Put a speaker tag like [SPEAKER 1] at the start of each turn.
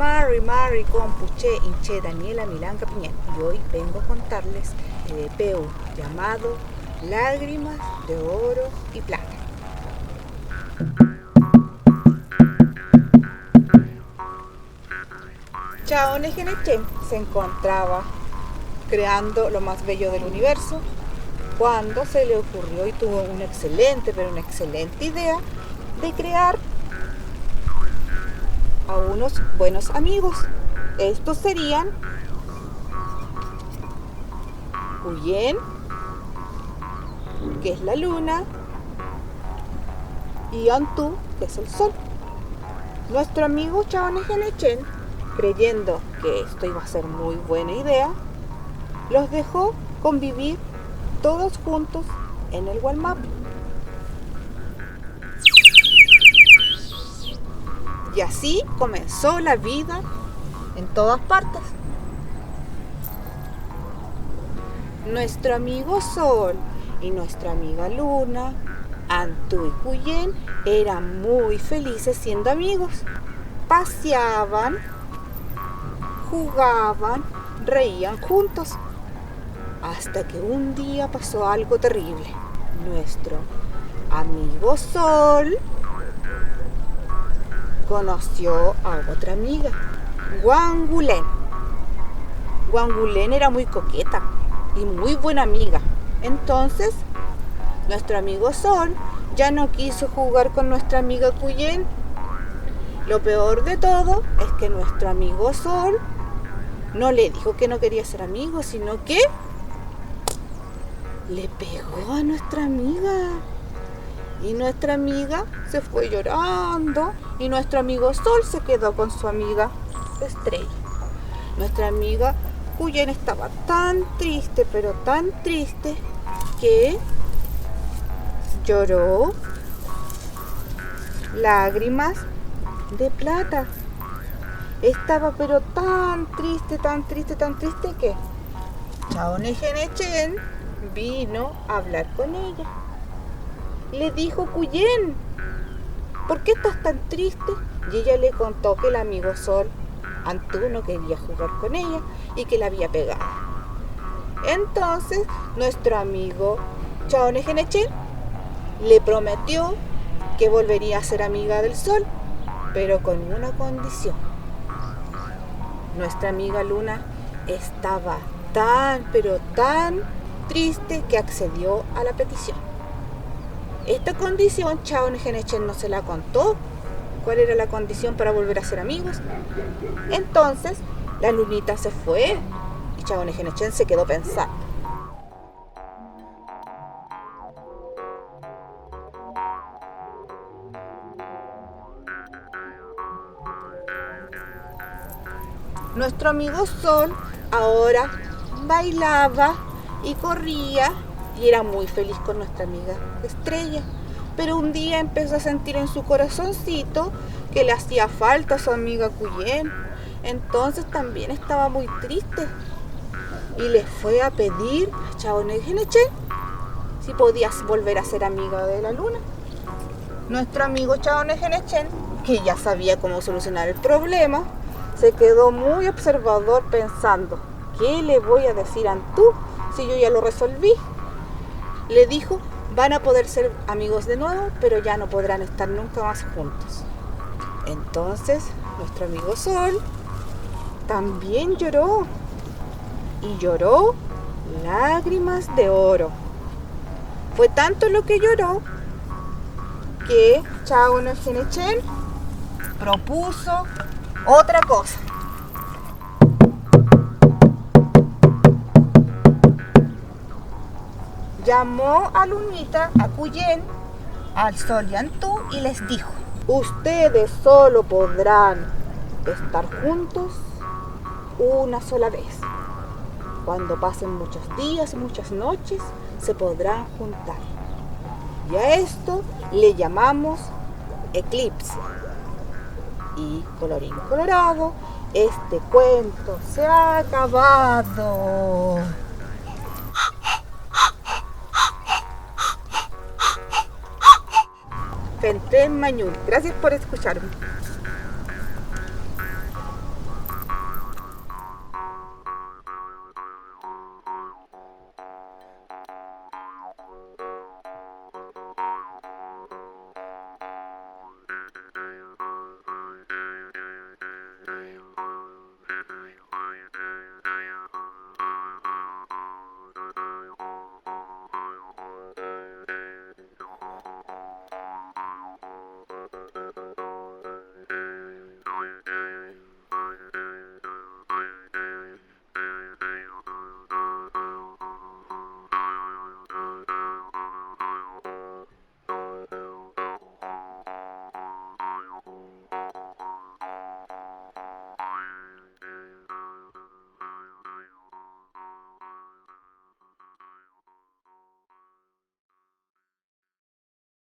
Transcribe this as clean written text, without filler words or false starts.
[SPEAKER 1] Mari Compuche Inche Daniela Milán Piñén, y hoy vengo a contarles el peu llamado Lágrimas de Oro y Plata. Chao Negenechen se encontraba creando lo más bello del universo cuando se le ocurrió y tuvo una excelente idea de crear a unos buenos amigos. Estos serían Huyen, que es la luna, y Antu, que es el sol. Nuestro amigo Chao Negenechen, creyendo que esto iba a ser muy buena idea, los dejó convivir todos juntos en el Walmap. Y así comenzó la vida en todas partes. Nuestro amigo Sol y nuestra amiga Luna, Antu y Huyen, eran muy felices siendo amigos. Paseaban, jugaban, reían juntos. Hasta que un día pasó algo terrible. Nuestro amigo Sol conoció a otra amiga, Guangulén. Guangulén era muy coqueta y muy buena amiga. Entonces, nuestro amigo Sol ya no quiso jugar con nuestra amiga Huyen. Lo peor de todo es que nuestro amigo Sol no le dijo que no quería ser amigo, sino que le pegó a nuestra amiga. Y nuestra amiga se fue llorando y nuestro amigo Sol se quedó con su amiga Estrella. Nuestra amiga Huyen estaba tan triste, pero tan triste, que lloró lágrimas de plata. Estaba pero tan triste que Chao Negenechen vino a hablar con ella. Le dijo: Huyen, ¿por qué estás tan triste? Y ella le contó que el amigo Sol, Antu, no quería jugar con ella y que la había pegado. Entonces, nuestro amigo Chao Negenechen le prometió que volvería a ser amiga del Sol, pero con una condición. Nuestra amiga Luna estaba tan triste que accedió a la petición. Esta condición Chao Negenechen no se la contó. ¿Cuál era la condición para volver a ser amigos? Entonces la lunita se fue y Chao Negenechen se quedó pensando. Nuestro amigo Sol ahora bailaba y corría y era muy feliz con nuestra amiga Estrella. Pero un día empezó a sentir en su corazoncito que le hacía falta a su amiga Huyen. Entonces también estaba muy triste y le fue a pedir a Chao Negenechen si podía volver a ser amiga de la luna. Nuestro amigo Chao Negenechen, que ya sabía cómo solucionar el problema, se quedó muy observador pensando: ¿qué le voy a decir a Antu si yo ya lo resolví? Le dijo: van a poder ser amigos de nuevo, pero ya no podrán estar nunca más juntos. Entonces, nuestro amigo Sol también lloró. Y lloró lágrimas de oro. Fue tanto lo que lloró que Chao Negenechen propuso otra cosa. Llamó a Lunita, a Huyen, al Sol y a Antu y les dijo: ustedes solo podrán estar juntos una sola vez. Cuando pasen muchos días y muchas noches, se podrán juntar. Y a esto le llamamos eclipse. Y colorín colorado, este cuento se ha acabado. Fentren Mañul. Gracias por escucharme.